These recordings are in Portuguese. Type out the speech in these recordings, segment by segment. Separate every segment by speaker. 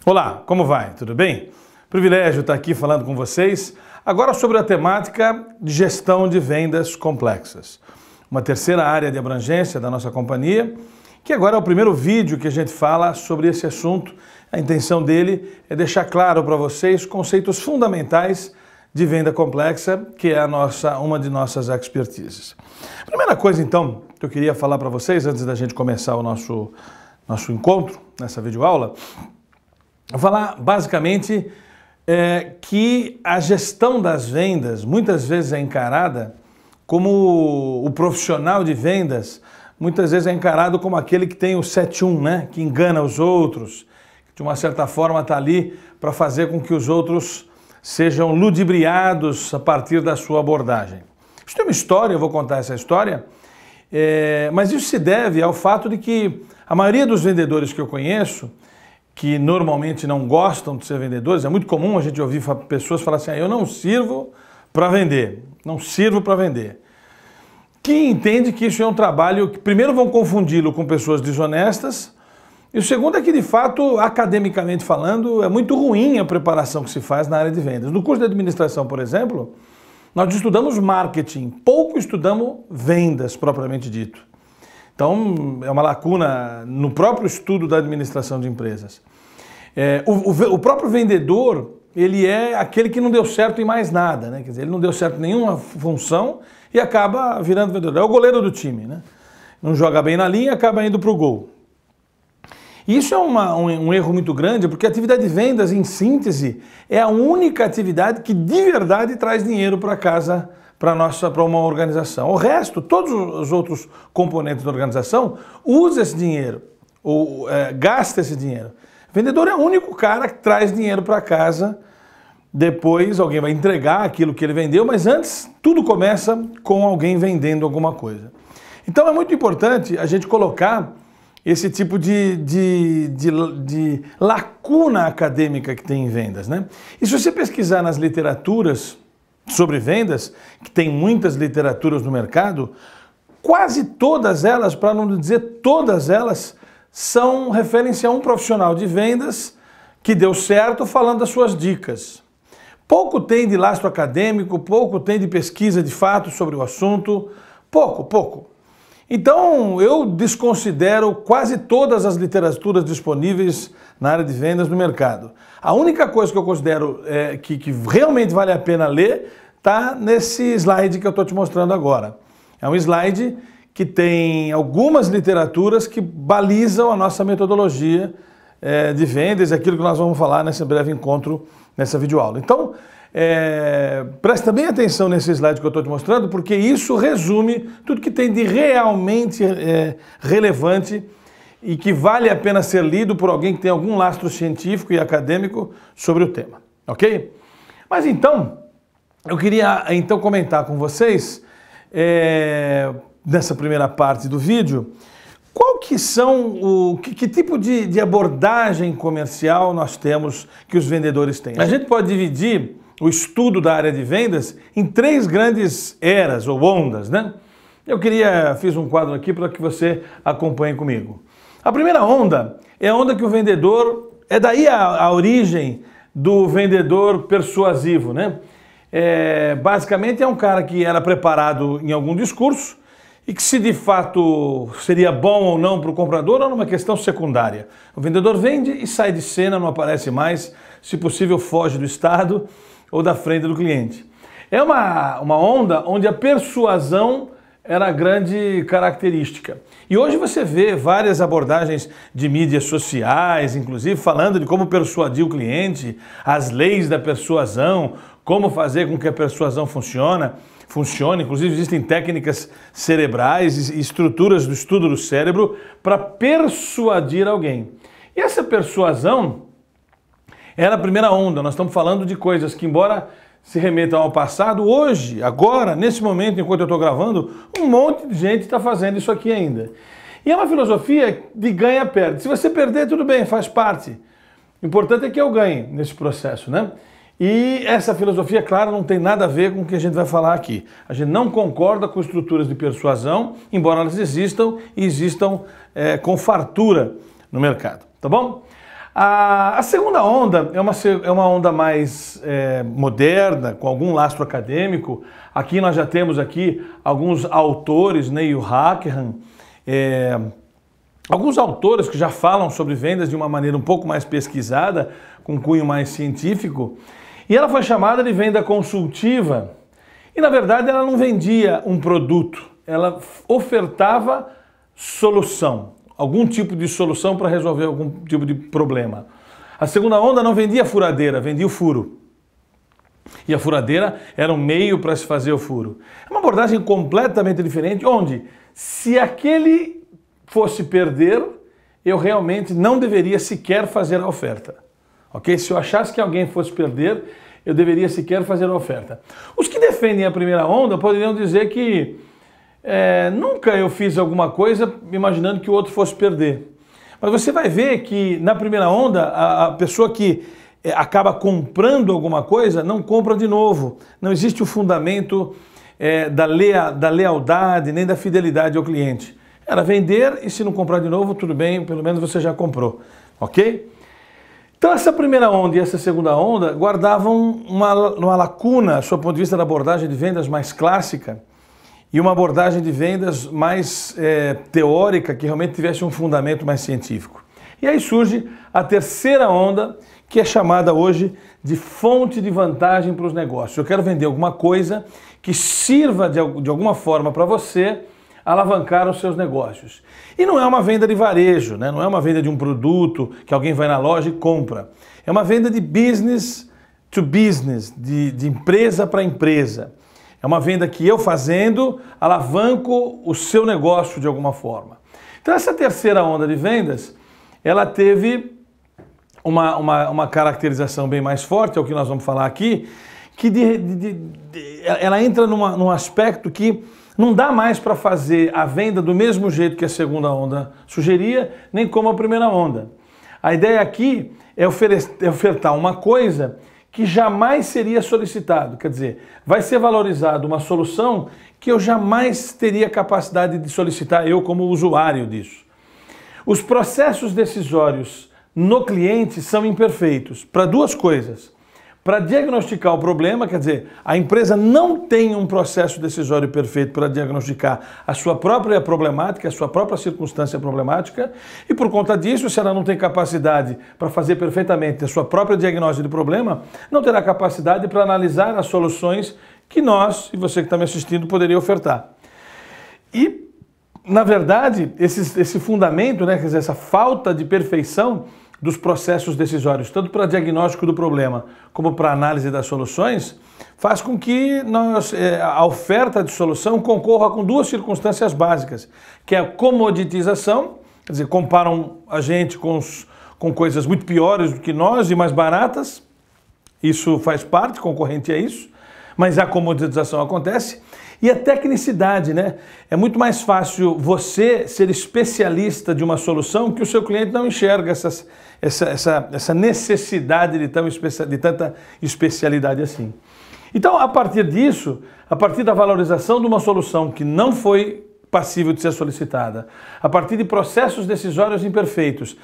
Speaker 1: Olá, como vai? Tudo bem? Privilégio estar aqui falando com vocês agora sobre a temática de gestão de vendas complexas. Uma terceira área de abrangência da nossa companhia, que agora é o primeiro vídeo que a gente fala sobre esse assunto. A intenção dele é deixar claro para vocês conceitos fundamentais de venda complexa, que é uma de nossas expertises. A primeira coisa, então, que eu queria falar para vocês, antes da gente começar o nosso encontro, nessa videoaula, vou falar basicamente que a gestão das vendas muitas vezes é encarada como o profissional de vendas, muitas vezes é encarado como aquele que tem o 7-1, né? Que engana os outros, que de uma certa forma está ali para fazer com que os outros sejam ludibriados a partir da sua abordagem. Isso tem uma história, eu vou contar essa história, mas isso se deve ao fato de que a maioria dos vendedores que eu conheço, que normalmente não gostam de ser vendedores, é muito comum a gente ouvir pessoas falar assim, eu não sirvo para vender, não sirvo para vender. Que entende que isso é um trabalho que primeiro vão confundi-lo com pessoas desonestas, e o segundo é que de fato, academicamente falando, é muito ruim a preparação que se faz na área de vendas. No curso de administração, por exemplo, nós estudamos marketing, pouco estudamos vendas propriamente dito. Então, é uma lacuna no próprio estudo da administração de empresas. O próprio vendedor, ele é aquele que não deu certo em mais nada, né? Quer dizer, ele não deu certo em nenhuma função e acaba virando vendedor. É o goleiro do time, né? Não joga bem na linha, acaba indo para o gol. E isso é um erro muito grande, porque a atividade de vendas, em síntese, é a única atividade que de verdade traz dinheiro para casa, para uma organização. O resto, todos os outros componentes da organização, usa esse dinheiro, ou gasta esse dinheiro. O vendedor é o único cara que traz dinheiro para casa, depois alguém vai entregar aquilo que ele vendeu, mas antes tudo começa com alguém vendendo alguma coisa. Então é muito importante a gente colocar esse tipo de lacuna acadêmica que tem em vendas, né? E se você pesquisar nas literaturas sobre vendas, que tem muitas literaturas no mercado, quase todas elas, para não dizer todas elas, referem-se a um profissional de vendas que deu certo falando das suas dicas. Pouco tem de lastro acadêmico, pouco tem de pesquisa de fato sobre o assunto, pouco. Então, eu desconsidero quase todas as literaturas disponíveis na área de vendas no mercado. A única coisa que eu considero que realmente vale a pena ler está nesse slide que eu estou te mostrando agora. É um slide que tem algumas literaturas que balizam a nossa metodologia de vendas, aquilo que nós vamos falar nesse breve encontro, nessa videoaula. Então, presta bem atenção nesse slide que eu estou te mostrando, porque isso resume tudo que tem de realmente relevante e que vale a pena ser lido por alguém que tem algum lastro científico e acadêmico sobre o tema, ok? Mas então, eu queria comentar com vocês, nessa primeira parte do vídeo, que tipo de abordagem comercial nós temos, que os vendedores têm. A gente pode dividir o estudo da área de vendas em 3 grandes eras ou ondas, né? Fiz um quadro aqui para que você acompanhe comigo. A primeira onda é a onda que o vendedor, é daí a origem do vendedor persuasivo, né? Basicamente é um cara que era preparado em algum discurso e que se de fato seria bom ou não para o comprador era uma questão secundária. O vendedor vende e sai de cena, não aparece mais, se possível foge do estado ou da frente do cliente. É uma onda onde a persuasão era a grande característica. E hoje você vê várias abordagens de mídias sociais, inclusive falando de como persuadir o cliente, as leis da persuasão, como fazer com que a persuasão funcione. Inclusive existem técnicas cerebrais e estruturas do estudo do cérebro para persuadir alguém. E essa persuasão era a primeira onda. Nós estamos falando de coisas que, embora se remetam ao passado, hoje, agora, nesse momento, enquanto eu estou gravando, um monte de gente está fazendo isso aqui ainda. E é uma filosofia de ganha-perde. Se você perder, tudo bem, faz parte. O importante é que eu ganhe nesse processo, né? E essa filosofia, claro, não tem nada a ver com o que a gente vai falar aqui. A gente não concorda com estruturas de persuasão, embora elas existam e existam com fartura no mercado, tá bom? A segunda onda é uma onda mais moderna, com algum lastro acadêmico. Aqui nós já temos alguns autores, Neil Hackerham, alguns autores que já falam sobre vendas de uma maneira um pouco mais pesquisada, com cunho mais científico. E ela foi chamada de venda consultiva. E na verdade ela não vendia um produto, ela ofertava solução, algum tipo de solução para resolver algum tipo de problema. A segunda onda não vendia furadeira, vendia o furo. E a furadeira era um meio para se fazer o furo. É uma abordagem completamente diferente, onde se aquele fosse perder, eu realmente não deveria sequer fazer a oferta. Ok? Se eu achasse que alguém fosse perder, eu deveria sequer fazer a oferta. Os que defendem a primeira onda poderiam dizer que nunca eu fiz alguma coisa imaginando que o outro fosse perder. Mas você vai ver que na primeira onda, a pessoa que acaba comprando alguma coisa não compra de novo. Não existe o fundamento da lealdade nem da fidelidade ao cliente. Era vender e se não comprar de novo, tudo bem, pelo menos você já comprou. Ok? Então essa primeira onda e essa segunda onda guardavam uma lacuna, sob o ponto de vista da abordagem de vendas mais clássica e uma abordagem de vendas mais teórica, que realmente tivesse um fundamento mais científico. E aí surge a terceira onda, que é chamada hoje de fonte de vantagem para os negócios. Eu quero vender alguma coisa que sirva de alguma forma para você alavancar os seus negócios. E não é uma venda de varejo, né? Não é uma venda de um produto que alguém vai na loja e compra. É uma venda de business to business, de empresa para empresa. É uma venda que eu fazendo alavanco o seu negócio de alguma forma. Então essa terceira onda de vendas, ela teve uma caracterização bem mais forte, é o que nós vamos falar aqui, que ela entra num aspecto que não dá mais para fazer a venda do mesmo jeito que a segunda onda sugeria, nem como a primeira onda. A ideia aqui é ofertar uma coisa que jamais seria solicitado, quer dizer, vai ser valorizado uma solução que eu jamais teria capacidade de solicitar, eu como usuário disso. Os processos decisórios no cliente são imperfeitos para duas coisas. Para diagnosticar o problema, quer dizer, a empresa não tem um processo decisório perfeito para diagnosticar a sua própria problemática, a sua própria circunstância problemática, e por conta disso, se ela não tem capacidade para fazer perfeitamente a sua própria diagnose de problema, não terá capacidade para analisar as soluções que nós, e você que está me assistindo, poderia ofertar. E, na verdade, esse fundamento, né, quer dizer, essa falta de perfeição dos processos decisórios, tanto para diagnóstico do problema como para análise das soluções, faz com que a oferta de solução concorra com duas circunstâncias básicas, que é a comoditização, quer dizer, comparam a gente com coisas muito piores do que nós e mais baratas, isso faz parte, concorrente a isso, mas a comoditização acontece, e a tecnicidade, né? É muito mais fácil você ser especialista de uma solução que o seu cliente não enxerga essa necessidade de tanta especialidade assim. Então, a partir disso, a partir da valorização de uma solução que não foi passível de ser solicitada, a partir de processos decisórios imperfeitos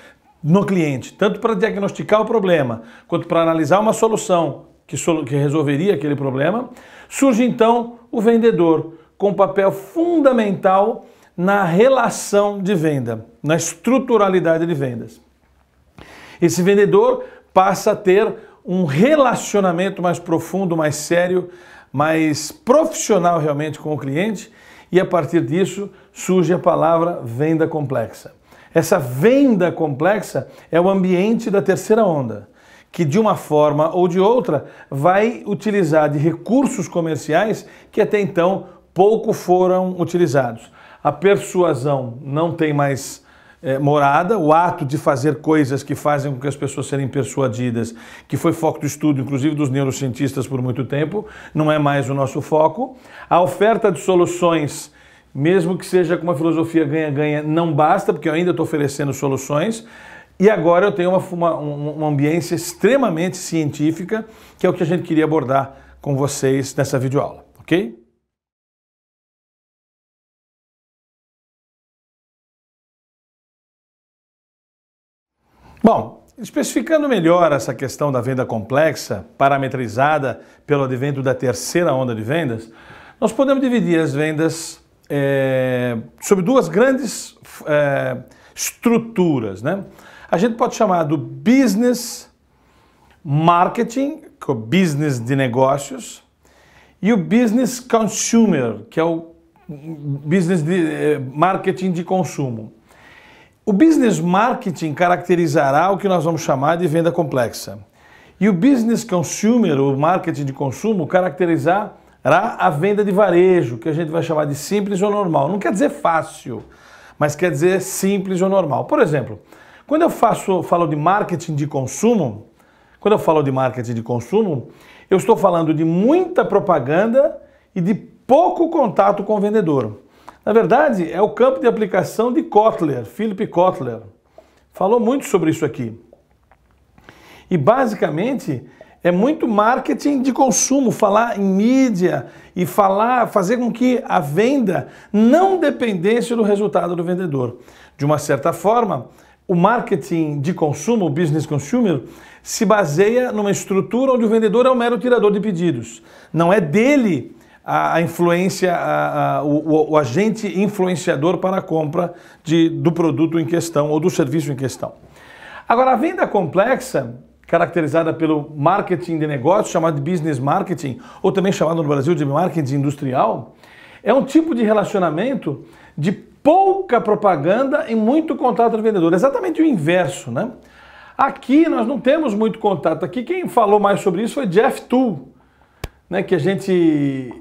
Speaker 1: no cliente, tanto para diagnosticar o problema, quanto para analisar uma solução que resolveria aquele problema, surge então o vendedor com um papel fundamental na relação de venda, na estruturalidade de vendas. Esse vendedor passa a ter um relacionamento mais profundo, mais sério, mais profissional realmente com o cliente, e a partir disso surge a palavra venda complexa. Essa venda complexa é o ambiente da terceira onda, que de uma forma ou de outra vai utilizar de recursos comerciais que até então pouco foram utilizados. A persuasão não tem mais morada, o ato de fazer coisas que fazem com que as pessoas serem persuadidas, que foi foco do estudo, inclusive dos neurocientistas por muito tempo, não é mais o nosso foco. A oferta de soluções, mesmo que seja com uma filosofia ganha-ganha, não basta, porque eu ainda estou oferecendo soluções. E agora eu tenho uma ambiência extremamente científica, que é o que a gente queria abordar com vocês nessa videoaula, ok? Bom, especificando melhor essa questão da venda complexa, parametrizada pelo advento da terceira onda de vendas, nós podemos dividir as vendas sobre duas grandes estruturas, né? A gente pode chamar do business marketing, que é o business de negócios, e o business consumer, que é o business de marketing de consumo. O business marketing caracterizará o que nós vamos chamar de venda complexa. E o business consumer, o marketing de consumo, caracterizará a venda de varejo, que a gente vai chamar de simples ou normal. Não quer dizer fácil, mas quer dizer simples ou normal. Por exemplo, quando eu falo de marketing de consumo, eu estou falando de muita propaganda e de pouco contato com o vendedor. Na verdade, é o campo de aplicação de Kotler, Philip Kotler. Falou muito sobre isso aqui. E basicamente é muito marketing de consumo, falar em mídia e fazer com que a venda não dependesse do resultado do vendedor. De uma certa forma, o marketing de consumo, o business consumer, se baseia numa estrutura onde o vendedor é um mero tirador de pedidos. Não é dele a influência, o agente influenciador para a compra do produto em questão ou do serviço em questão. Agora, a venda complexa, caracterizada pelo marketing de negócios, chamado de business marketing, ou também chamado no Brasil de marketing industrial, é um tipo de relacionamento de pouca propaganda e muito contato do vendedor. Exatamente o inverso, né? Aqui nós não temos muito contato. Aqui quem falou mais sobre isso foi Jeff Tull, né, que a gente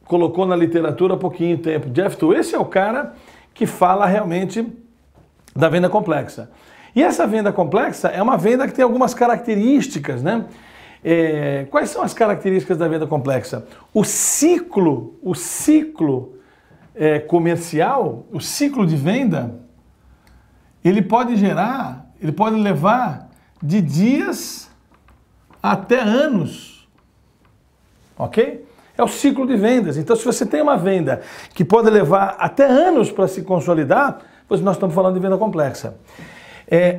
Speaker 1: colocou na literatura há pouquinho tempo. Jeff Tull, esse é o cara que fala realmente da venda complexa. E essa venda complexa é uma venda que tem algumas características, né? Quais são as características da venda complexa? O ciclo comercial, o ciclo de venda, ele pode levar de dias até anos, ok? É o ciclo de vendas. Então, se você tem uma venda que pode levar até anos para se consolidar, pois nós estamos falando de venda complexa.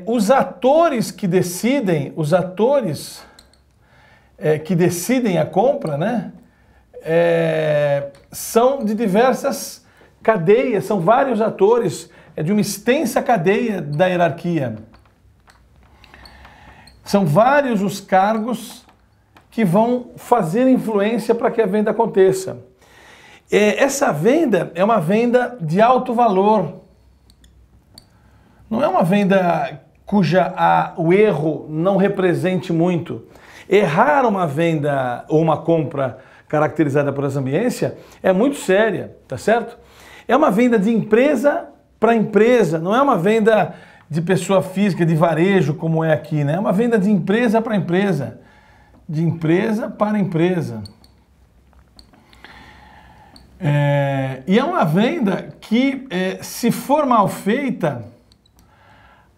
Speaker 1: Os atores que decidem a compra, né, são de diversas cadeias, são vários atores, de uma extensa cadeia da hierarquia. São vários os cargos que vão fazer influência para que a venda aconteça. Essa venda é uma venda de alto valor. Não é uma venda o erro não represente muito. Errar uma venda ou uma compra caracterizada por essa ambiência é muito séria, tá certo? É uma venda de empresa para empresa, não é uma venda de pessoa física, de varejo, como é aqui, né? É uma venda de empresa para empresa. De empresa para empresa. E é uma venda que, se for mal feita,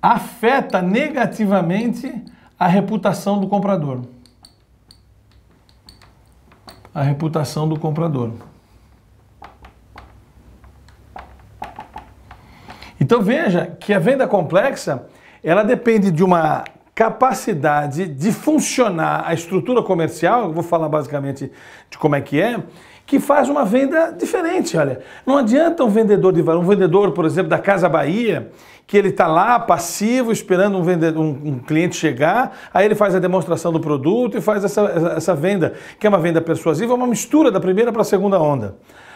Speaker 1: afeta negativamente a reputação do comprador. A reputação do comprador. Então veja que a venda complexa, ela depende de uma capacidade de funcionar a estrutura comercial, eu vou falar basicamente de como é, que faz uma venda diferente. Olha, não adianta um vendedor, por exemplo, da Casa Bahia, que ele está lá passivo, esperando um cliente chegar, aí ele faz a demonstração do produto e faz essa venda, que é uma venda persuasiva, uma mistura da primeira para a segunda onda.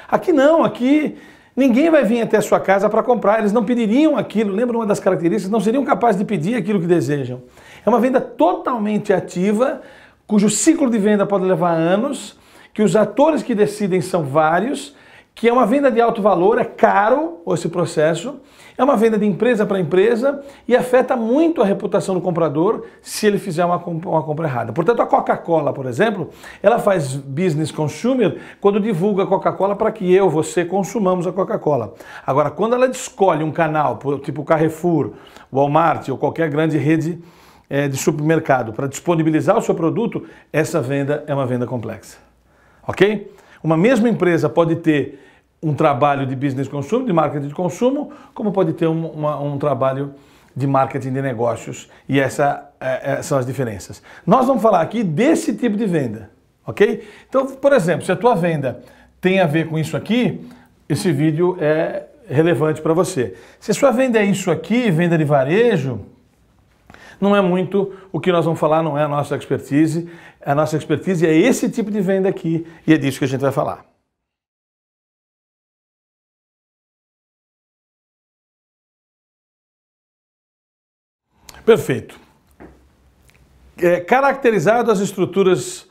Speaker 1: Aqui não, aqui ninguém vai vir até a sua casa para comprar, eles não pediriam aquilo, lembra uma das características, não seriam capazes de pedir aquilo que desejam. É uma venda totalmente ativa, cujo ciclo de venda pode levar anos, que os atores que decidem são vários, que é uma venda de alto valor, é caro esse processo, é uma venda de empresa para empresa e afeta muito a reputação do comprador se ele fizer uma compra errada. Portanto, a Coca-Cola, por exemplo, ela faz business consumer quando divulga a Coca-Cola para que você consumamos a Coca-Cola. Agora, quando ela escolhe um canal, tipo Carrefour, Walmart ou qualquer grande rede de supermercado, para disponibilizar o seu produto, essa venda é uma venda complexa. Ok? Uma mesma empresa pode ter um trabalho de business consumo, de marketing de consumo, como pode ter um trabalho de marketing de negócios, e essas são as diferenças. Nós vamos falar aqui desse tipo de venda, ok? Então, por exemplo, se a tua venda tem a ver com isso aqui, esse vídeo é relevante para você. Se a sua venda é isso aqui, venda de varejo, não é muito o que nós vamos falar, não é a nossa expertise. A nossa expertise é esse tipo de venda aqui, e é disso que a gente vai falar. Perfeito. Caracterizado as estruturas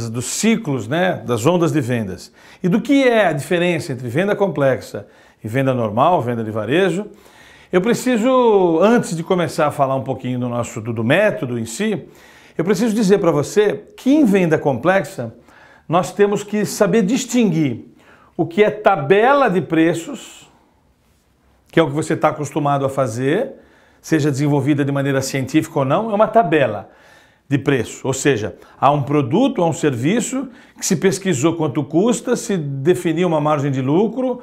Speaker 1: dos ciclos, né, das ondas de vendas. E do que é a diferença entre venda complexa e venda normal, venda de varejo, eu preciso, antes de começar a falar um pouquinho do método em si, eu preciso dizer para você que em venda complexa nós temos que saber distinguir o que é tabela de preços, que é o que você está acostumado a fazer, seja desenvolvida de maneira científica ou não, é uma tabela de preço. Ou seja, há um produto, há um serviço que se pesquisou quanto custa, se definiu uma margem de lucro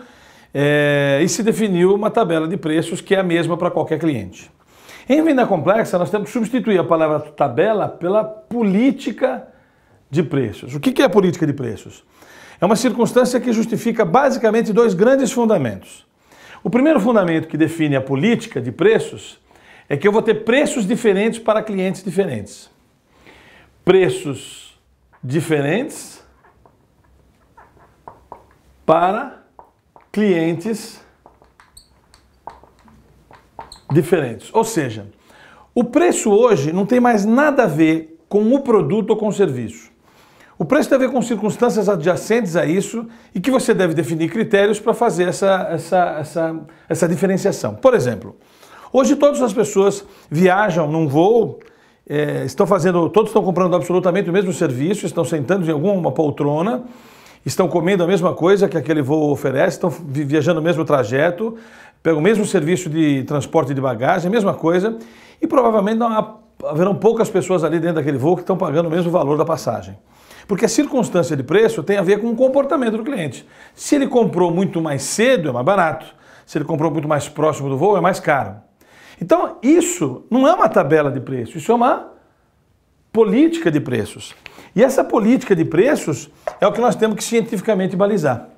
Speaker 1: e se definiu uma tabela de preços que é a mesma para qualquer cliente. Em venda complexa, nós temos que substituir a palavra tabela pela política de preços. O que é a política de preços? É uma circunstância que justifica basicamente dois grandes fundamentos. O primeiro fundamento que define a política de preços é que eu vou ter preços diferentes para clientes diferentes. Preços diferentes para clientes diferentes. Ou seja, o preço hoje não tem mais nada a ver com o produto ou com o serviço. O preço tem a ver com circunstâncias adjacentes a isso e que você deve definir critérios para fazer essa diferenciação. Por exemplo, hoje todas as pessoas viajam num voo, todos estão comprando absolutamente o mesmo serviço, estão sentando em alguma poltrona, estão comendo a mesma coisa que aquele voo oferece, estão viajando o mesmo trajeto, pegam o mesmo serviço de transporte de bagagem, a mesma coisa, e provavelmente haverão poucas pessoas ali dentro daquele voo que estão pagando o mesmo valor da passagem. Porque a circunstância de preço tem a ver com o comportamento do cliente. Se ele comprou muito mais cedo, é mais barato. Se ele comprou muito mais próximo do voo, é mais caro. Então, isso não é uma tabela de preços, isso é uma política de preços. E essa política de preços é o que nós temos que cientificamente balizar.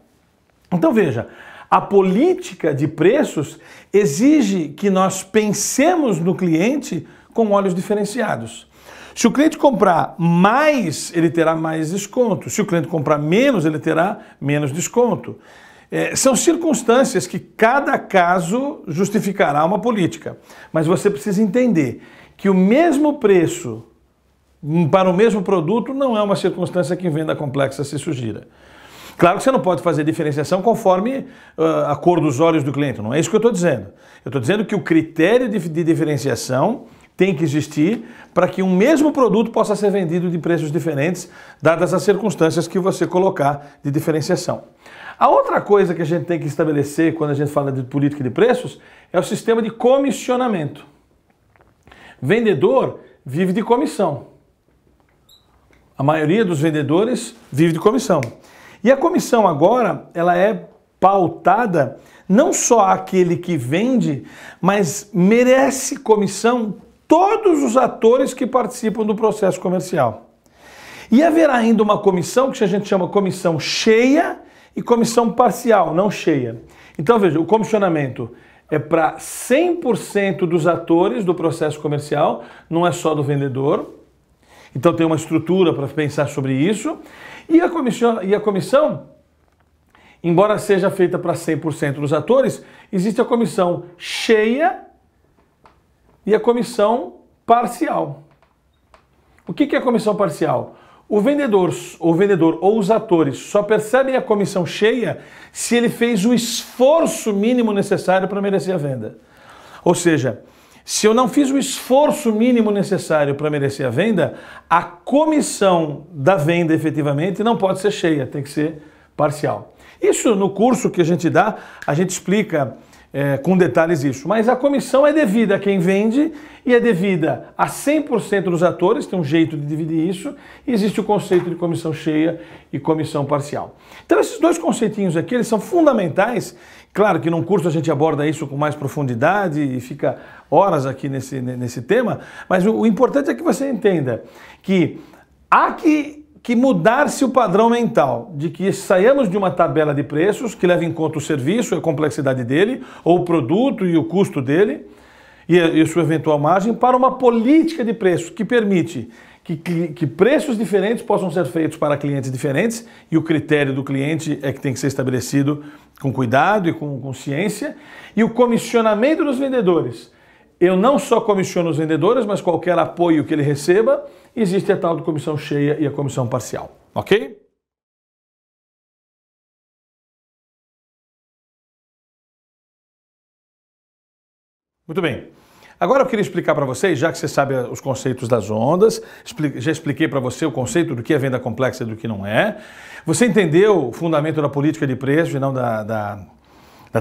Speaker 1: Então, veja, a política de preços exige que nós pensemos no cliente com olhos diferenciados. Se o cliente comprar mais, ele terá mais desconto. Se o cliente comprar menos, ele terá menos desconto. São circunstâncias que cada caso justificará uma política. Mas você precisa entender que o mesmo preço para o mesmo produto não é uma circunstância que em venda complexa se sugira. Claro que você não pode fazer diferenciação conforme a cor dos olhos do cliente, não é isso que eu estou dizendo. Eu estou dizendo que o critério de diferenciação tem que existir para que um mesmo produto possa ser vendido de preços diferentes, dadas as circunstâncias que você colocar de diferenciação. A outra coisa que a gente tem que estabelecer quando a gente fala de política de preços é o sistema de comissionamento. Vendedor vive de comissão. A maioria dos vendedores vive de comissão. E a comissão agora, ela é pautada não só àquele que vende, mas merece comissão todos os atores que participam do processo comercial. E haverá ainda uma comissão que a gente chama comissão cheia e comissão parcial, não cheia. Então veja, o comissionamento é para 100% dos atores do processo comercial, não é só do vendedor. Então tem uma estrutura para pensar sobre isso. E a comissão, embora seja feita para 100% dos atores, existe a comissão cheia e a comissão parcial. O que é a comissão parcial? O vendedor ou os atores só percebem a comissão cheia se ele fez o esforço mínimo necessário para merecer a venda. Ou seja, se eu não fiz o esforço mínimo necessário para merecer a venda, a comissão da venda efetivamente não pode ser cheia, tem que ser parcial. Isso no curso que a gente dá, a gente explica com detalhes isso. Mas a comissão é devida a quem vende e é devida a 100% dos atores, tem um jeito de dividir isso, e existe o conceito de comissão cheia e comissão parcial. Então esses dois conceitinhos aqui, eles são fundamentais. Claro que num curso a gente aborda isso com mais profundidade e fica horas aqui nesse tema, mas o importante é que você entenda que há que mudar-se o padrão mental de que saiamos de uma tabela de preços que leva em conta o serviço, a complexidade dele, ou o produto e o custo dele, e sua eventual margem, para uma política de preços que permite que preços diferentes possam ser feitos para clientes diferentes, e o critério do cliente é que tem que ser estabelecido com cuidado e com ciência, e o comissionamento dos vendedores. Eu não só comissiono os vendedores, mas qualquer apoio que ele receba, existe a tal de comissão cheia e a comissão parcial. Ok? Muito bem. Agora eu queria explicar para vocês, já que você sabe os conceitos das ondas, já expliquei para você o conceito do que é venda complexa e do que não é. Você entendeu o fundamento da política de preço e não da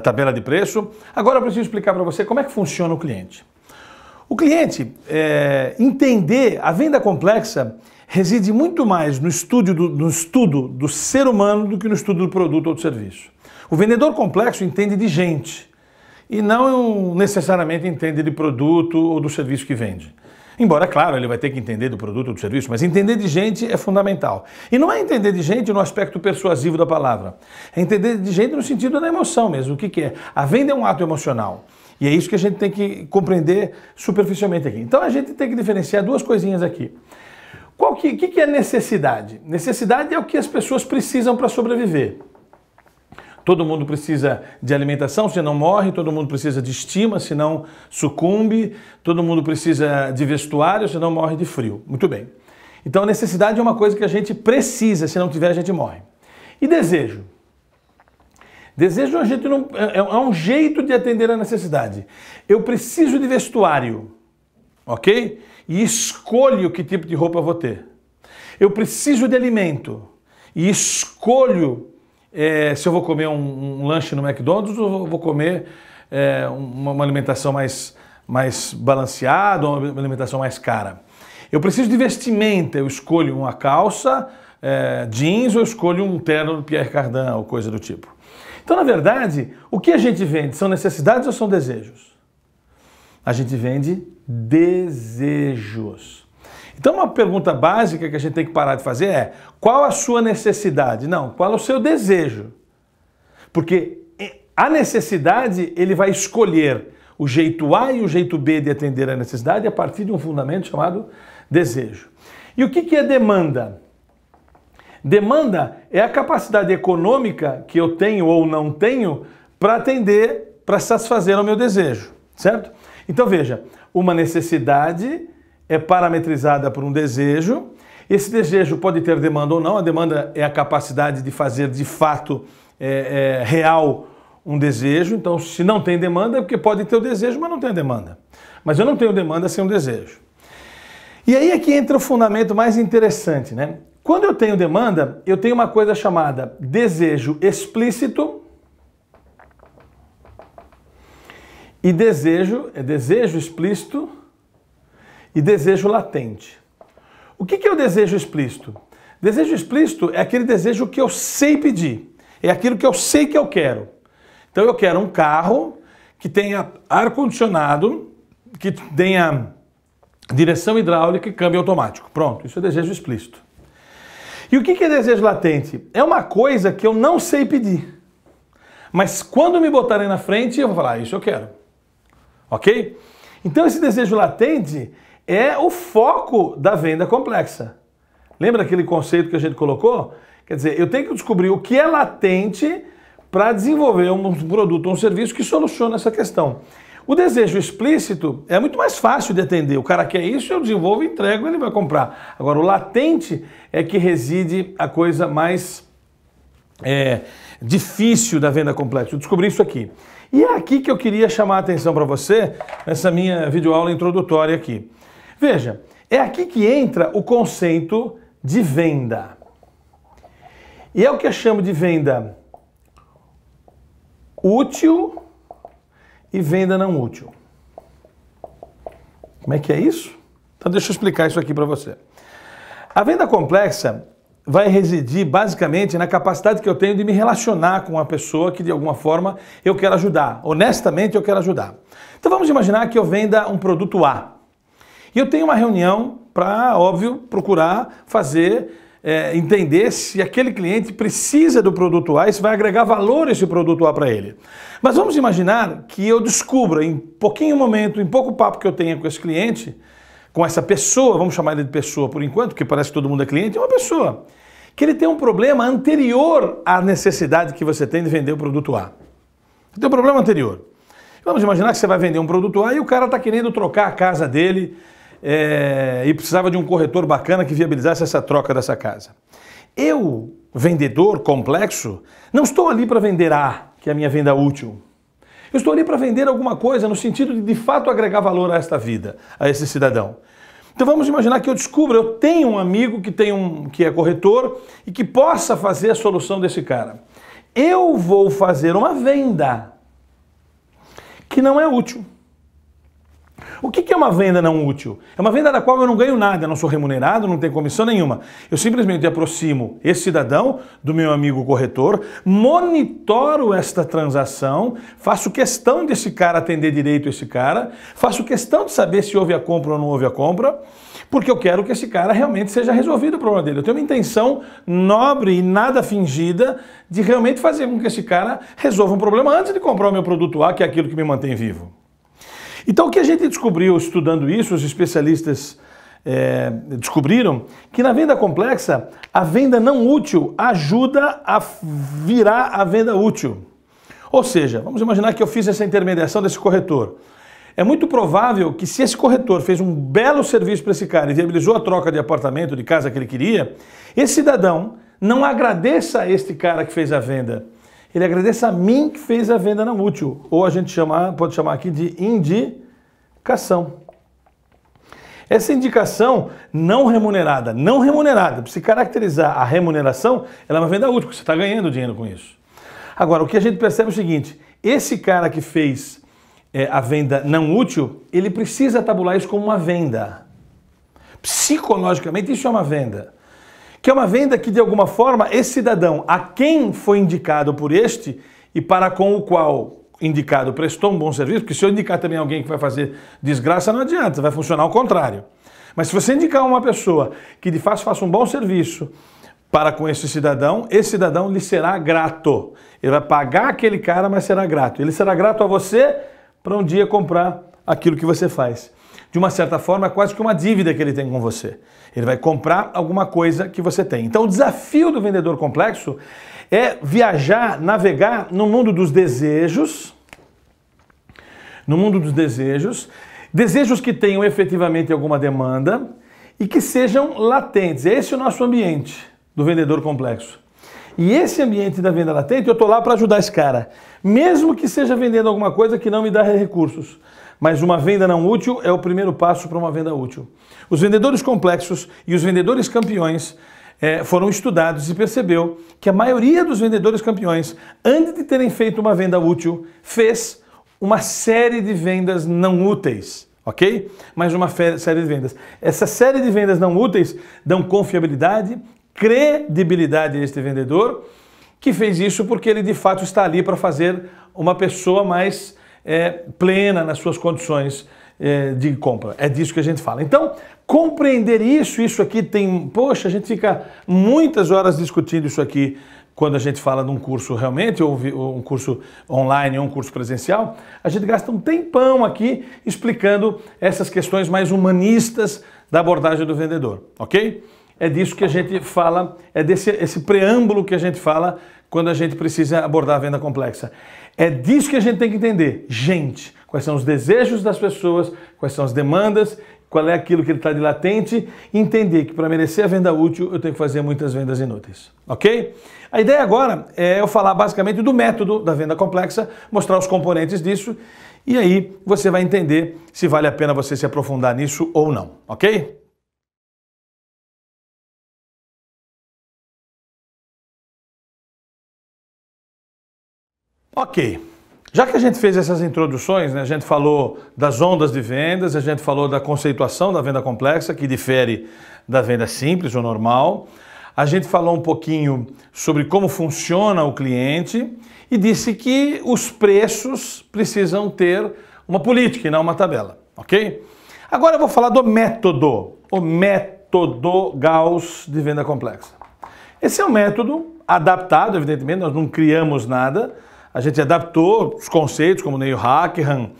Speaker 1: tabela de preço. Agora eu preciso explicar para você como é que funciona o cliente. O cliente, entender a venda complexa reside muito mais no estudo do ser humano do que no estudo do produto ou do serviço. O vendedor complexo entende de gente e não necessariamente entende de produto ou do serviço que vende. Embora, claro, ele vai ter que entender do produto ou do serviço, mas entender de gente é fundamental. E não é entender de gente no aspecto persuasivo da palavra, é entender de gente no sentido da emoção mesmo. O que é? A venda é um ato emocional. E é isso que a gente tem que compreender superficialmente aqui. Então a gente tem que diferenciar duas coisinhas aqui. O que é necessidade? Necessidade é o que as pessoas precisam para sobreviver. Todo mundo precisa de alimentação, senão morre. Todo mundo precisa de estima, senão sucumbe. Todo mundo precisa de vestuário, senão morre de frio. Muito bem. Então a necessidade é uma coisa que a gente precisa, se não tiver a gente morre. E desejo? Desejo é um jeito de atender a necessidade. Eu preciso de vestuário, ok? E escolho que tipo de roupa eu vou ter. Eu preciso de alimento e escolho se eu vou comer um lanche no McDonald's ou vou comer uma alimentação mais balanceada ou uma alimentação mais cara. Eu preciso de vestimenta, eu escolho uma calça, jeans, ou eu escolho um terno do Pierre Cardin ou coisa do tipo. Então, na verdade, o que a gente vende são necessidades ou são desejos? A gente vende desejos. Então, uma pergunta básica que a gente tem que parar de fazer é: qual a sua necessidade? Não, qual é o seu desejo? Porque a necessidade, ele vai escolher o jeito A e o jeito B de atender a necessidade a partir de um fundamento chamado desejo. E o que é demanda? Demanda é a capacidade econômica que eu tenho ou não tenho para atender, para satisfazer o meu desejo, certo? Então veja, uma necessidade é parametrizada por um desejo. Esse desejo pode ter demanda ou não. A demanda é a capacidade de fazer de fato real um desejo. Então, se não tem demanda é porque pode ter o desejo, mas não tem a demanda. Mas eu não tenho demanda sem um desejo. E aí é que entra o fundamento mais interessante, né? Quando eu tenho demanda, eu tenho uma coisa chamada desejo explícito e desejo explícito e desejo latente. O que é o desejo explícito? Desejo explícito é aquele desejo que eu sei pedir, é aquilo que eu sei que eu quero. Então eu quero um carro que tenha ar-condicionado, que tenha direção hidráulica e câmbio automático. Pronto, isso é desejo explícito. E o que é desejo latente? É uma coisa que eu não sei pedir. Mas quando me botarem na frente, eu vou falar, isso eu quero. Ok? Então esse desejo latente é o foco da venda complexa. Lembra aquele conceito que a gente colocou? Quer dizer, eu tenho que descobrir o que é latente para desenvolver um produto ou um serviço que soluciona essa questão. O desejo explícito é muito mais fácil de atender. O cara quer isso, eu desenvolvo, entrego, ele vai comprar. Agora, o latente é que reside a coisa mais difícil da venda complexa. Eu descobri isso aqui. E é aqui que eu queria chamar a atenção para você, nessa minha videoaula introdutória aqui. Veja, é aqui que entra o conceito de venda. E é o que eu chamo de venda útil, e venda não útil. Como é que é isso? Então deixa eu explicar isso aqui para você. A venda complexa vai residir basicamente na capacidade que eu tenho de me relacionar com uma pessoa que de alguma forma eu quero ajudar. Honestamente eu quero ajudar. Então vamos imaginar que eu venda um produto A. E eu tenho uma reunião para, óbvio, procurar fazer, entender se aquele cliente precisa do produto A e se vai agregar valor esse produto A para ele. Mas vamos imaginar que eu descubra em pouquinho momento, em pouco papo que eu tenha com esse cliente, com essa pessoa, vamos chamar ele de pessoa por enquanto, porque parece que todo mundo é cliente, é uma pessoa, que ele tem um problema anterior à necessidade que você tem de vender o produto A. Tem um problema anterior. Vamos imaginar que você vai vender um produto A e o cara está querendo trocar a casa dele e precisava de um corretor bacana que viabilizasse essa troca dessa casa. Eu, vendedor complexo, não estou ali para vender A, que é a minha venda útil. Eu estou ali para vender alguma coisa no sentido de fato agregar valor a esta vida, a esse cidadão. Então vamos imaginar que eu descubro, eu tenho um amigo que é corretor e que possa fazer a solução desse cara. Eu vou fazer uma venda que não é útil. O que é uma venda não útil? É uma venda da qual eu não ganho nada, eu não sou remunerado, não tenho comissão nenhuma. Eu simplesmente aproximo esse cidadão do meu amigo corretor, monitoro esta transação, faço questão desse cara atender direito esse cara, faço questão de saber se houve a compra ou não houve a compra, porque eu quero que esse cara realmente seja resolvido o problema dele. Eu tenho uma intenção nobre e nada fingida de realmente fazer com que esse cara resolva um problema antes de comprar o meu produto A, que é aquilo que me mantém vivo. Então o que a gente descobriu estudando isso, os especialistas descobriram que na venda complexa, a venda não útil ajuda a virar a venda útil. Ou seja, vamos imaginar que eu fiz essa intermediação desse corretor. É muito provável que se esse corretor fez um belo serviço para esse cara e viabilizou a troca de apartamento, de casa que ele queria, esse cidadão não agradeça a este cara que fez a venda. Ele agradeça a mim que fez a venda não útil. Ou a gente pode chamar aqui de indicação. Essa indicação não remunerada, para se caracterizar a remuneração, ela é uma venda útil, porque você está ganhando dinheiro com isso. Agora, o que a gente percebe é o seguinte, esse cara que fez a venda não útil, ele precisa tabular isso como uma venda. Psicologicamente, isso é uma venda. Que é uma venda que, de alguma forma, esse cidadão, a quem foi indicado por este e para com o qual indicado prestou um bom serviço, porque se eu indicar também alguém que vai fazer desgraça, não adianta, vai funcionar ao contrário. Mas se você indicar uma pessoa que de fato faça um bom serviço para com esse cidadão lhe será grato. Ele vai pagar aquele cara, mas será grato. Ele será grato a você para um dia comprar aquilo que você faz. De uma certa forma, é quase que uma dívida que ele tem com você. Ele vai comprar alguma coisa que você tem. Então, o desafio do vendedor complexo é viajar, navegar no mundo dos desejos, desejos que tenham efetivamente alguma demanda e que sejam latentes. Esse é o nosso ambiente do vendedor complexo. E esse ambiente da venda latente, eu estou lá para ajudar esse cara. Mesmo que seja vendendo alguma coisa que não me dá recursos. Mas uma venda não útil é o primeiro passo para uma venda útil. Os vendedores complexos e os vendedores campeões foram estudados e percebeu que a maioria dos vendedores campeões, antes de terem feito uma venda útil, fez uma série de vendas não úteis, ok? Mas uma série de vendas. Essa série de vendas não úteis dão confiabilidade, credibilidade a este vendedor, que fez isso porque ele de fato está ali para fazer uma pessoa mais plena nas suas condições de compra. É disso que a gente fala. Então, compreender isso aqui tem... Poxa, a gente fica muitas horas discutindo isso aqui quando a gente fala de um curso realmente, ou um curso online ou um curso presencial. A gente gasta um tempão aqui explicando essas questões mais humanistas da abordagem do vendedor, ok? É disso que a gente fala, é esse preâmbulo que a gente fala quando a gente precisa abordar a venda complexa. É disso que a gente tem que entender. Gente, quais são os desejos das pessoas, quais são as demandas, qual é aquilo que ele está de latente, e entender que para merecer a venda útil eu tenho que fazer muitas vendas inúteis, ok? A ideia agora é eu falar basicamente do método da venda complexa, mostrar os componentes disso, e aí você vai entender se vale a pena você se aprofundar nisso ou não, ok? Ok, Já que a gente fez essas introduções, né, a gente falou das ondas de vendas, a gente falou da conceituação da venda complexa, que difere da venda simples ou normal. A gente falou um pouquinho sobre como funciona o cliente e disse que os preços precisam ter uma política e não uma tabela, ok? Agora eu vou falar do método, o método Gauss de venda complexa. Esse é um método adaptado, evidentemente, nós não criamos nada, a gente adaptou os conceitos como Neil Hackham,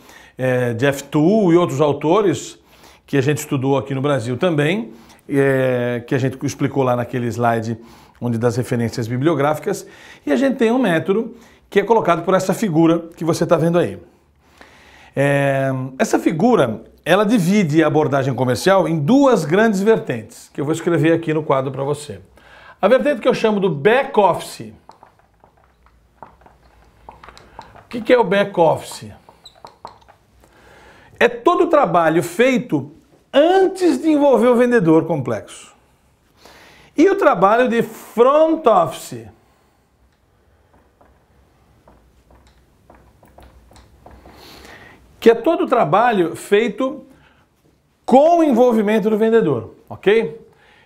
Speaker 1: Jeff Tull e outros autores que a gente estudou aqui no Brasil também, que a gente explicou lá naquele slide onde das referências bibliográficas, e a gente tem um método que é colocado por essa figura que você está vendo aí. Essa figura, ela divide a abordagem comercial em duas grandes vertentes, que eu vou escrever aqui no quadro para você. A vertente que eu chamo do back-office. O que é o back-office? É todo o trabalho feito antes de envolver o vendedor complexo. E o trabalho de front office. Que é todo o trabalho feito com o envolvimento do vendedor, ok?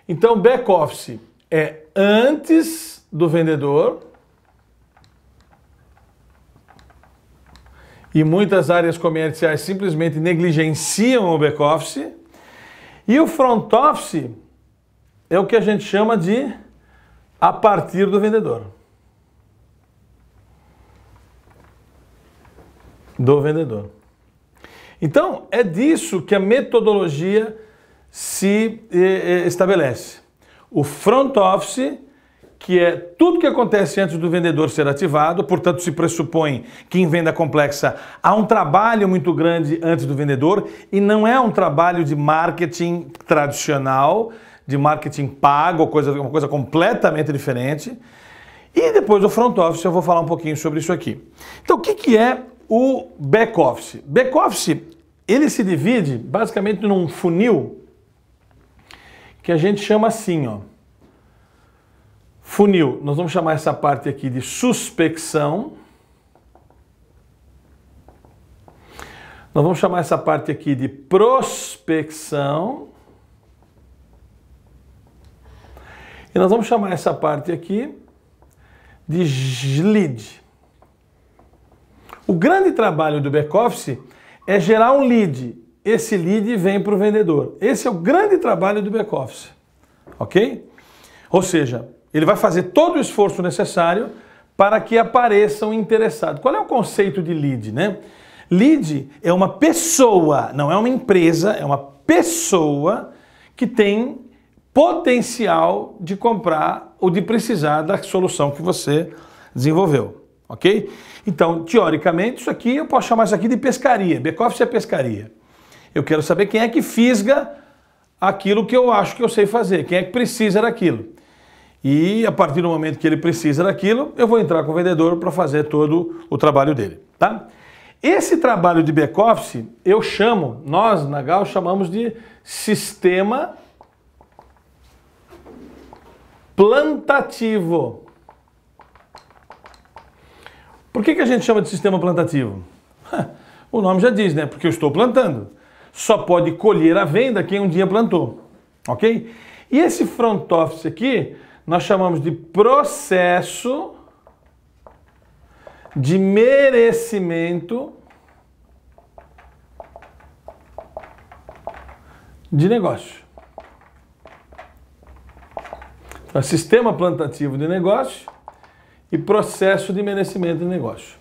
Speaker 1: Então, back office é antes do vendedor e muitas áreas comerciais simplesmente negligenciam o back office. E o front office é o que a gente chama de a partir do vendedor. Do vendedor. Então, é disso que a metodologia se estabelece. O front office, que é tudo que acontece antes do vendedor ser ativado, portanto se pressupõe que em venda complexa há um trabalho muito grande antes do vendedor e não é um trabalho de marketing tradicional, de marketing pago, uma coisa completamente diferente. E depois do front office eu vou falar um pouquinho sobre isso aqui. Então o que é o back office? Back office, ele se divide basicamente num funil que a gente chama assim, ó. Funil, nós vamos chamar essa parte aqui de suspeição. Nós vamos chamar essa parte aqui de prospecção. E nós vamos chamar essa parte aqui de lead. O grande trabalho do back-office é gerar um lead. Esse lead vem para o vendedor. Esse é o grande trabalho do back-office. Ok? Ou seja, ele vai fazer todo o esforço necessário para que apareça um interessado. Qual é o conceito de lead, né? Lead é uma pessoa, não é uma empresa, é uma pessoa que tem potencial de comprar ou de precisar da solução que você desenvolveu, ok? Então, teoricamente, isso aqui eu posso chamar isso aqui de pescaria. Back-office é pescaria. Eu quero saber quem é que fisga aquilo que eu acho que eu sei fazer, quem é que precisa daquilo. E a partir do momento que ele precisa daquilo, eu vou entrar com o vendedor para fazer todo o trabalho dele, tá? Esse trabalho de back-office, eu chamo, nós na Gauss chamamos de sistema plantativo. Por que a gente chama de sistema plantativo? O nome já diz, né? Porque eu estou plantando. Só pode colher a venda quem um dia plantou, ok? E esse front office aqui, nós chamamos de processo de merecimento de negócio. Então, sistema plantativo de negócio e processo de merecimento de negócio.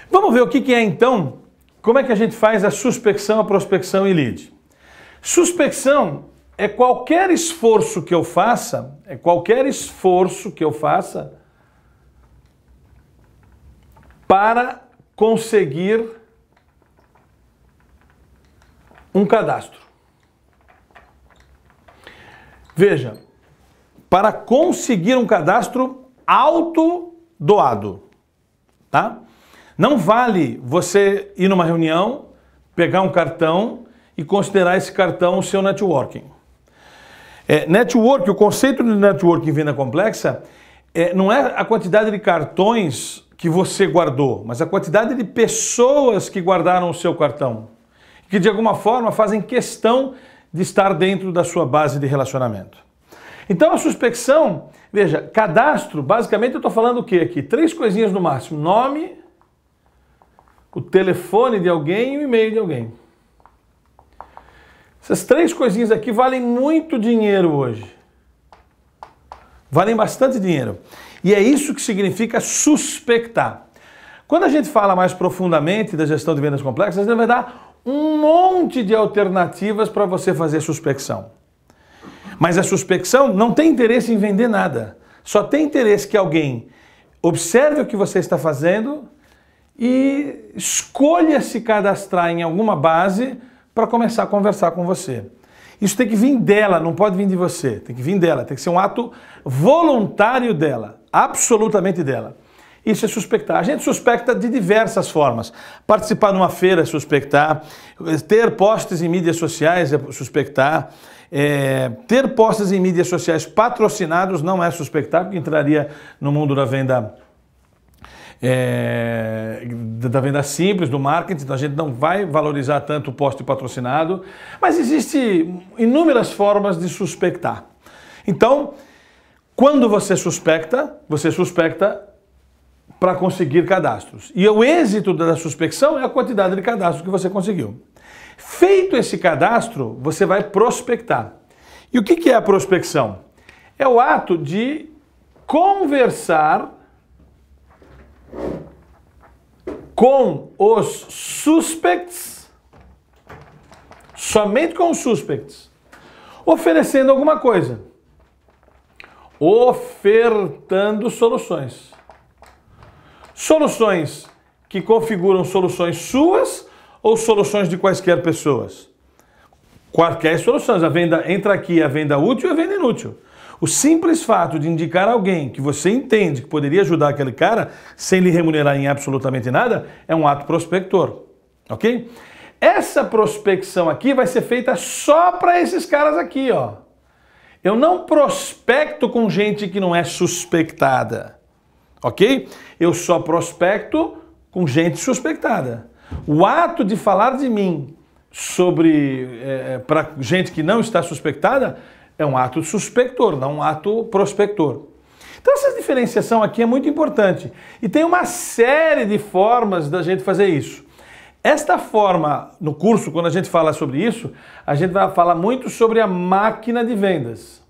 Speaker 1: Vamos ver o que é então, como é que a gente faz a suspeição, a prospecção e lead. Suspeição é qualquer esforço que eu faça, para conseguir um cadastro. Veja, para conseguir um cadastro autodoado, tá? Não vale você ir numa reunião, pegar um cartão e considerar esse cartão o seu networking. Network, o conceito de networking em venda complexa não é a quantidade de cartões que você guardou, mas a quantidade de pessoas que guardaram o seu cartão, que de alguma forma fazem questão de estar dentro da sua base de relacionamento. Então a suspecção, veja, cadastro, basicamente eu estou falando o quê aqui? 3 coisinhas no máximo: nome, o telefone de alguém e o e-mail de alguém. Essas 3 coisinhas aqui valem muito dinheiro hoje. Valem bastante dinheiro. E é isso que significa suspectar. Quando a gente fala mais profundamente da gestão de vendas complexas, a gente vai dar um monte de alternativas para você fazer suspecção. Mas a suspecção não tem interesse em vender nada. Só tem interesse que alguém observe o que você está fazendo e escolha se cadastrar em alguma base para começar a conversar com você. Isso tem que vir dela, não pode vir de você. Tem que vir dela, tem que ser um ato voluntário dela, absolutamente dela. Isso é suspectar. A gente suspecta de diversas formas. Participar de uma feira é suspectar, ter posts em mídias sociais é suspectar, ter posts em mídias sociais patrocinados não é suspectar, porque entraria no mundo da venda simples, do marketing, então a gente não vai valorizar tanto o post patrocinado, mas existem inúmeras formas de suspectar. Então, quando você suspecta para conseguir cadastros. E o êxito da suspecção é a quantidade de cadastros que você conseguiu. Feito esse cadastro, você vai prospectar. E o que é a prospecção? É o ato de conversar com os suspects, somente com os suspects, oferecendo alguma coisa, ofertando soluções. Soluções que configuram soluções suas ou soluções de quaisquer pessoas. Qualquer solução, a venda entra aqui, a venda útil e a venda inútil. O simples fato de indicar alguém que você entende que poderia ajudar aquele cara sem lhe remunerar em absolutamente nada é um ato prospector, ok? Essa prospecção aqui vai ser feita só para esses caras aqui, ó. Eu não prospecto com gente que não é suspectada, ok? Eu só prospecto com gente suspectada. O ato de falar de mim para gente que não está suspectada é um ato suspector, não um ato prospector. Então essa diferenciação aqui é muito importante. E tem uma série de formas da gente fazer isso. Esta forma, no curso, quando a gente fala sobre isso, a gente vai falar muito sobre a máquina de vendas.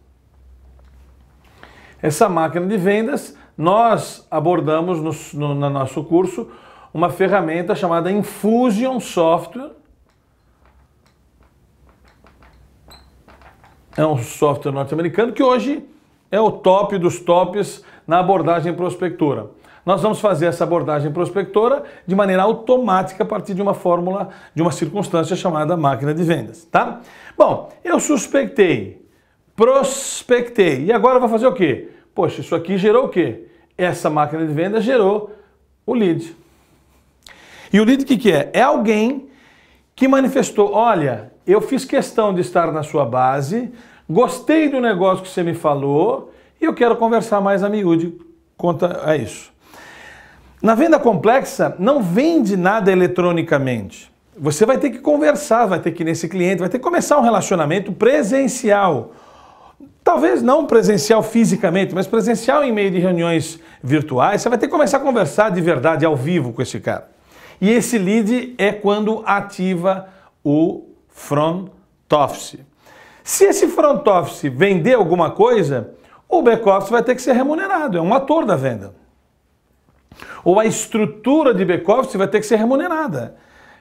Speaker 1: Essa máquina de vendas, nós abordamos no nosso curso uma ferramenta chamada Infusion Software. É um software norte-americano que hoje é o top dos tops na abordagem prospectora. Nós vamos fazer essa abordagem prospectora de maneira automática a partir de uma fórmula, de uma circunstância chamada máquina de vendas, tá? Bom, eu suspectei, prospectei, e agora eu vou fazer o quê? Poxa, isso aqui gerou o quê? Essa máquina de vendas gerou o lead. E o lead o que é? É alguém que manifestou, olha, eu fiz questão de estar na sua base, gostei do negócio que você me falou e eu quero conversar mais a miúde quanto a isso. Na venda complexa, não vende nada eletronicamente. Você vai ter que conversar, vai ter que ir nesse cliente, vai ter que começar um relacionamento presencial. Talvez não presencial fisicamente, mas presencial em meio de reuniões virtuais. Você vai ter que começar a conversar de verdade, ao vivo com esse cara. E esse lead é quando ativa o front office. Se esse front office vender alguma coisa, o back office vai ter que ser remunerado, é um ator da venda. Ou a estrutura de back office vai ter que ser remunerada,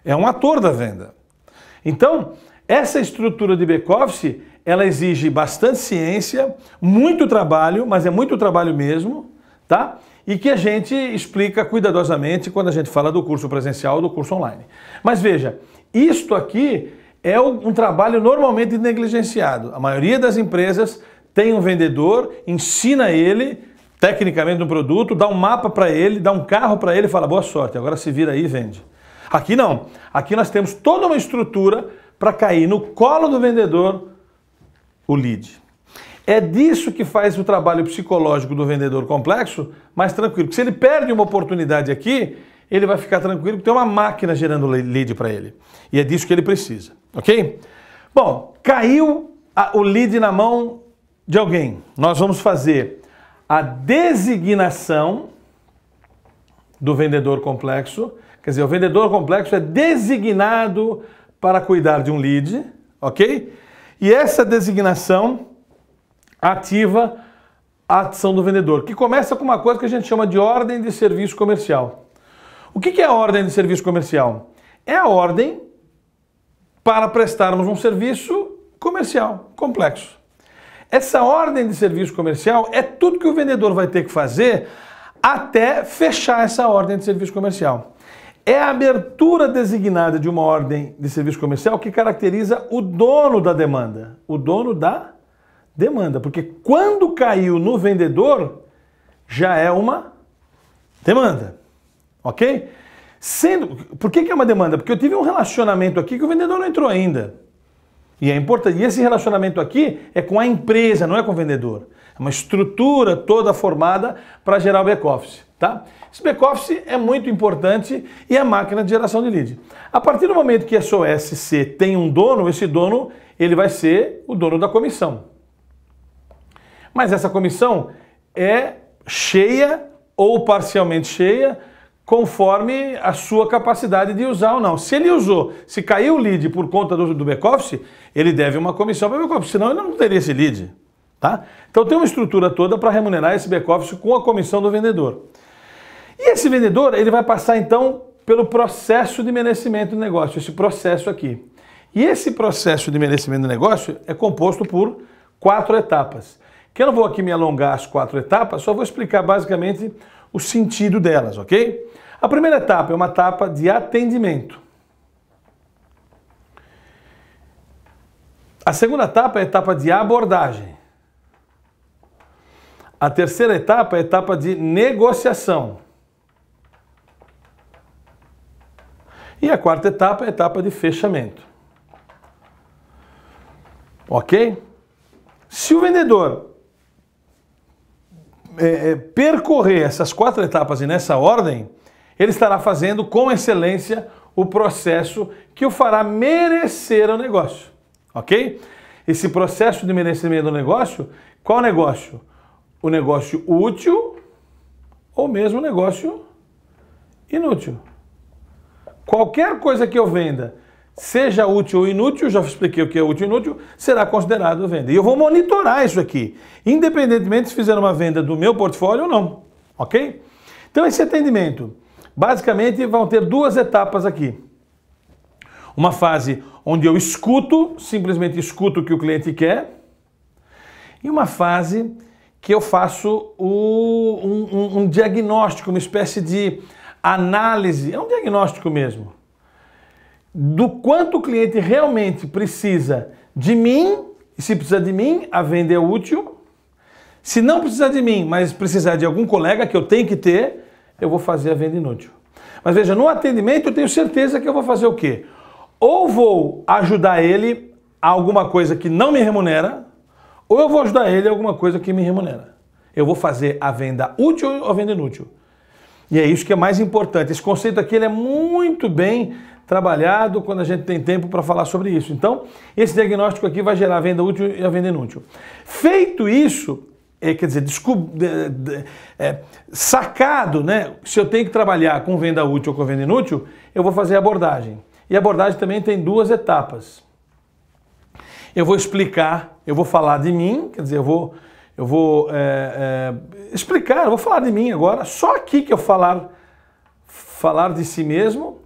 Speaker 1: é um ator da venda. Então, essa estrutura de back office, ela exige bastante ciência, muito trabalho, mas é muito trabalho mesmo, tá? E que a gente explica cuidadosamente quando a gente fala do curso presencial ou do curso online. Mas veja, isto aqui é um trabalho normalmente negligenciado. A maioria das empresas tem um vendedor, ensina ele tecnicamente um produto, dá um mapa para ele, dá um carro para ele e fala, boa sorte, agora se vira aí e vende. Aqui não. Aqui nós temos toda uma estrutura para cair no colo do vendedor o lead. É disso que faz o trabalho psicológico do vendedor complexo mais tranquilo. Porque se ele perde uma oportunidade aqui, ele vai ficar tranquilo porque tem uma máquina gerando lead para ele. E é disso que ele precisa, ok? Bom, caiu o lead na mão de alguém. Nós vamos fazer a designação do vendedor complexo. Quer dizer, o vendedor complexo é designado para cuidar de um lead, ok? E essa designação ativa a ação do vendedor, que começa com uma coisa que a gente chama de ordem de serviço comercial. O que é a ordem de serviço comercial? É a ordem para prestarmos um serviço comercial complexo. Essa ordem de serviço comercial é tudo que o vendedor vai ter que fazer até fechar essa ordem de serviço comercial. É a abertura designada de uma ordem de serviço comercial que caracteriza o dono da demanda. O dono da demanda. Porque quando caiu no vendedor, já é uma demanda. Ok? Por que é uma demanda? Porque eu tive um relacionamento aqui que o vendedor não entrou ainda. E é importante. E esse relacionamento aqui é com a empresa, não é com o vendedor. É uma estrutura toda formada para gerar o back-office. Tá? Esse back-office é muito importante e é a máquina de geração de lead. A partir do momento que a sua SC tem um dono, esse dono ele vai ser o dono da comissão. Mas essa comissão é cheia ou parcialmente cheia, conforme a sua capacidade de usar ou não. Se ele usou, se caiu o lead por conta do back-office, ele deve uma comissão para o back-office, senão ele não teria esse lead. Tá? Então tem uma estrutura toda para remunerar esse back-office com a comissão do vendedor. E esse vendedor, ele vai passar então pelo processo de merecimento do negócio, esse processo aqui. E esse processo de merecimento do negócio é composto por 4 etapas. Que eu não vou aqui me alongar as 4 etapas, só vou explicar basicamente o sentido delas, ok? A primeira etapa é uma etapa de atendimento. A segunda etapa é a etapa de abordagem. A terceira etapa é a etapa de negociação. E a quarta etapa é a etapa de fechamento. Ok? Se o vendedor percorrer essas 4 etapas e nessa ordem, ele estará fazendo com excelência o processo que o fará merecer o negócio. Ok? Esse processo de merecimento do negócio, qual negócio? O negócio útil ou mesmo o negócio inútil. Qualquer coisa que eu venda, seja útil ou inútil, já expliquei o que é útil e inútil, será considerado venda. E eu vou monitorar isso aqui, independentemente se fizer uma venda do meu portfólio ou não. Ok? Então esse atendimento, basicamente vão ter 2 etapas aqui. Uma fase onde eu escuto, simplesmente escuto o que o cliente quer, e uma fase que eu faço um diagnóstico, uma espécie de análise, é um diagnóstico mesmo, do quanto o cliente realmente precisa de mim, e se precisar de mim, a venda é útil. Se não precisar de mim, mas precisar de algum colega que eu tenho que ter, eu vou fazer a venda inútil. Mas veja, no atendimento eu tenho certeza que eu vou fazer o quê? Ou vou ajudar ele a alguma coisa que não me remunera, ou eu vou ajudar ele a alguma coisa que me remunera. Eu vou fazer a venda útil ou a venda inútil. E é isso que é mais importante. Esse conceito aqui ele é muito bem trabalhado quando a gente tem tempo para falar sobre isso. Então, esse diagnóstico aqui vai gerar a venda útil e a venda inútil. Feito isso, quer dizer, sacado, né? Se eu tenho que trabalhar com venda útil ou com venda inútil, eu vou fazer a abordagem. E a abordagem também tem 2 etapas. Eu vou explicar, eu vou falar de mim, quer dizer, eu vou explicar, eu vou falar de mim agora, só aqui que eu falar de si mesmo.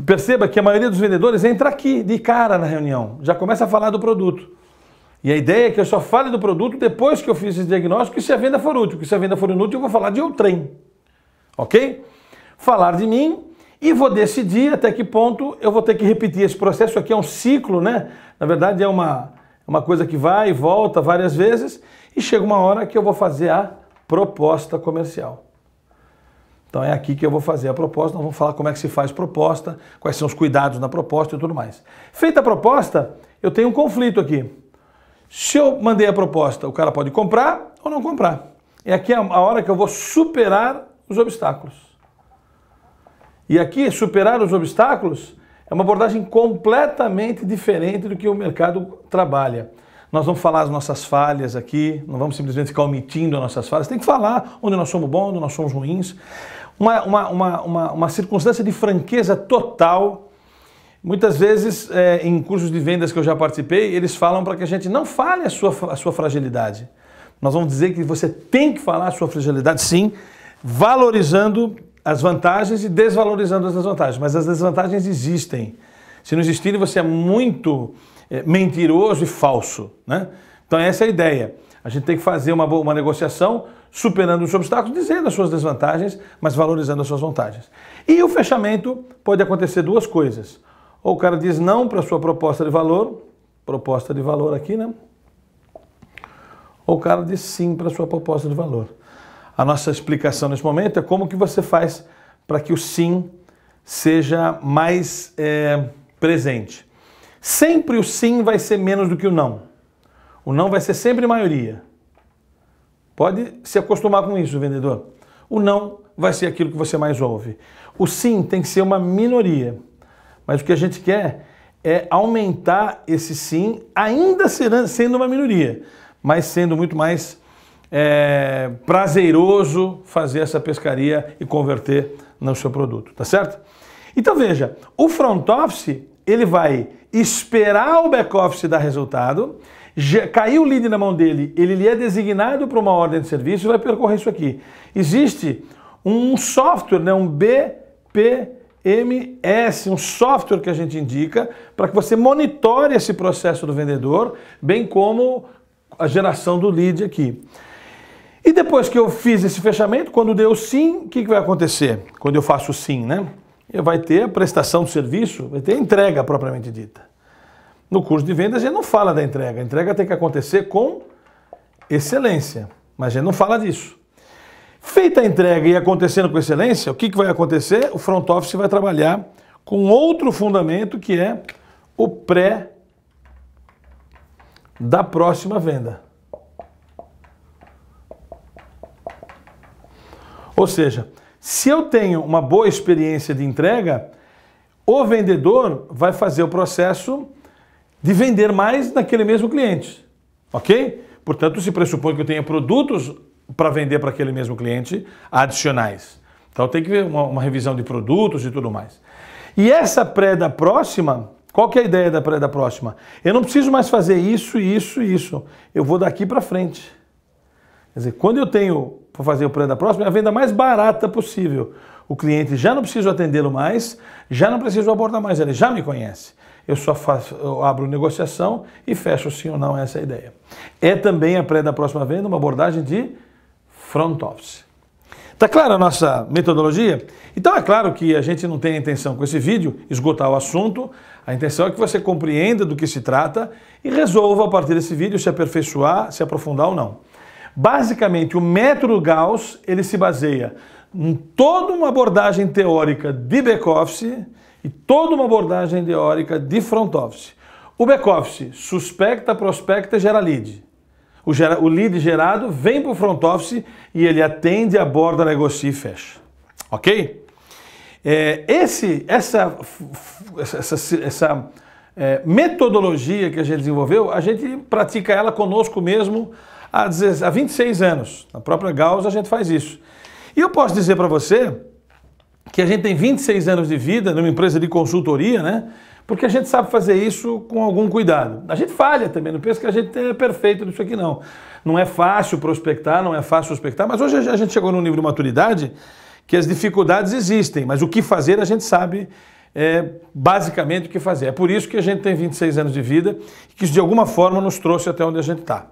Speaker 1: Perceba que a maioria dos vendedores entra aqui, de cara na reunião, já começa a falar do produto. E a ideia é que eu só fale do produto depois que eu fiz esse diagnóstico e se a venda for útil, porque se a venda for inútil eu vou falar de outrem. Ok? Falar de mim e vou decidir até que ponto eu vou ter que repetir esse processo. Aqui é um ciclo, né? Na verdade é uma coisa que vai e volta várias vezes e chega uma hora que eu vou fazer a proposta comercial. Então é aqui que eu vou fazer a proposta, nós vamos falar como é que se faz proposta, quais são os cuidados na proposta e tudo mais. Feita a proposta, eu tenho um conflito aqui. Se eu mandei a proposta, o cara pode comprar ou não comprar. É aqui a hora que eu vou superar os obstáculos. E aqui, superar os obstáculos é uma abordagem completamente diferente do que o mercado trabalha. Nós vamos falar as nossas falhas aqui, não vamos simplesmente ficar omitindo as nossas falhas, tem que falar onde nós somos bons, onde nós somos ruins. Uma circunstância de franqueza total. Muitas vezes, em cursos de vendas que eu já participei, eles falam para que a gente não fale a sua fragilidade. Nós vamos dizer que você tem que falar a sua fragilidade, sim, valorizando as vantagens e desvalorizando as desvantagens. Mas as desvantagens existem. Se não existirem, você é muito mentiroso e falso, né? Então essa é a ideia. A gente tem que fazer uma negociação superando os obstáculos, dizendo as suas desvantagens, mas valorizando as suas vantagens. E o fechamento pode acontecer duas coisas. Ou o cara diz não para a sua proposta de valor aqui, né? Ou o cara diz sim para a sua proposta de valor. A nossa explicação nesse momento é como que você faz para que o sim seja mais presente. Sempre o sim vai ser menos do que o não. O não vai ser sempre maioria. Pode se acostumar com isso, vendedor. O não vai ser aquilo que você mais ouve. O sim tem que ser uma minoria. Mas o que a gente quer é aumentar esse sim, ainda sendo uma minoria, mas sendo muito mais prazeroso fazer essa pescaria e converter no seu produto, tá certo? Então veja, o front office, ele vai esperar o back office dar resultado, caiu o lead na mão dele, ele lhe é designado para uma ordem de serviço e vai percorrer isso aqui. Existe um software, né, um BPMS, um software que a gente indica para que você monitore esse processo do vendedor, bem como a geração do lead aqui. E depois que eu fiz esse fechamento, quando deu sim, o que vai acontecer? Quando eu faço sim, né? Vai ter a prestação do serviço, vai ter a entrega propriamente dita. No curso de vendas a gente não fala da entrega. A entrega tem que acontecer com excelência, mas a gente não fala disso. Feita a entrega e acontecendo com excelência, o que vai acontecer? O front office vai trabalhar com outro fundamento que é o pré da próxima venda. Ou seja, se eu tenho uma boa experiência de entrega, o vendedor vai fazer o processo de vender mais naquele mesmo cliente, ok? Portanto, se pressupõe que eu tenha produtos para vender para aquele mesmo cliente adicionais. Então tem que ver uma revisão de produtos e tudo mais. E essa pré da próxima, qual que é a ideia da pré da próxima? Eu não preciso mais fazer isso, isso e isso. Eu vou daqui para frente. Quer dizer, quando eu tenho para fazer o pré da próxima, é a venda mais barata possível. O cliente já não preciso atendê-lo mais, já não preciso abordar mais, ele já me conhece. Eu abro negociação e fecho sim ou não, essa é a ideia. É também a pré da próxima venda, uma abordagem de front office. Tá clara a nossa metodologia? Então é claro que a gente não tem a intenção com esse vídeo esgotar o assunto, a intenção é que você compreenda do que se trata e resolva a partir desse vídeo se aperfeiçoar, se aprofundar ou não. Basicamente, o método Gauss, ele se baseia em toda uma abordagem teórica de back-office e toda uma abordagem teórica de front office. O back-office suspecta, prospecta e gera lead. O lead gerado vem para o front office e ele atende, aborda, negocia e fecha. Ok? Essa metodologia que a gente desenvolveu, a gente pratica ela conosco mesmo há 26 anos. Na própria Gauss a gente faz isso. E eu posso dizer para você que a gente tem 26 anos de vida numa empresa de consultoria, né? Porque a gente sabe fazer isso com algum cuidado. A gente falha também, não pensa que a gente é perfeito nisso aqui não. Não é fácil prospectar, não é fácil prospectar, mas hoje a gente chegou num nível de maturidade que as dificuldades existem, mas o que fazer a gente sabe basicamente o que fazer. É por isso que a gente tem 26 anos de vida e que isso de alguma forma nos trouxe até onde a gente está.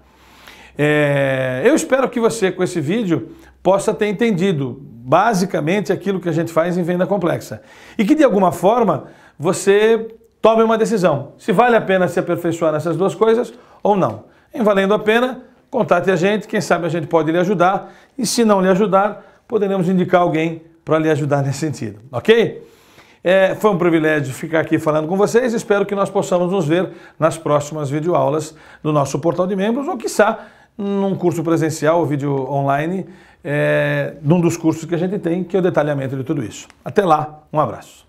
Speaker 1: Eu espero que você, com esse vídeo, possa ter entendido basicamente aquilo que a gente faz em venda complexa. E que de alguma forma você tome uma decisão. Se vale a pena se aperfeiçoar nessas duas coisas ou não. Em valendo a pena, contate a gente, quem sabe a gente pode lhe ajudar. E se não lhe ajudar, poderemos indicar alguém para lhe ajudar nesse sentido. Ok? Foi um privilégio ficar aqui falando com vocês. Espero que nós possamos nos ver nas próximas videoaulas do nosso portal de membros ou, quiçá, num curso presencial ou vídeo online, num dos cursos que a gente tem, que é o detalhamento de tudo isso. Até lá, um abraço.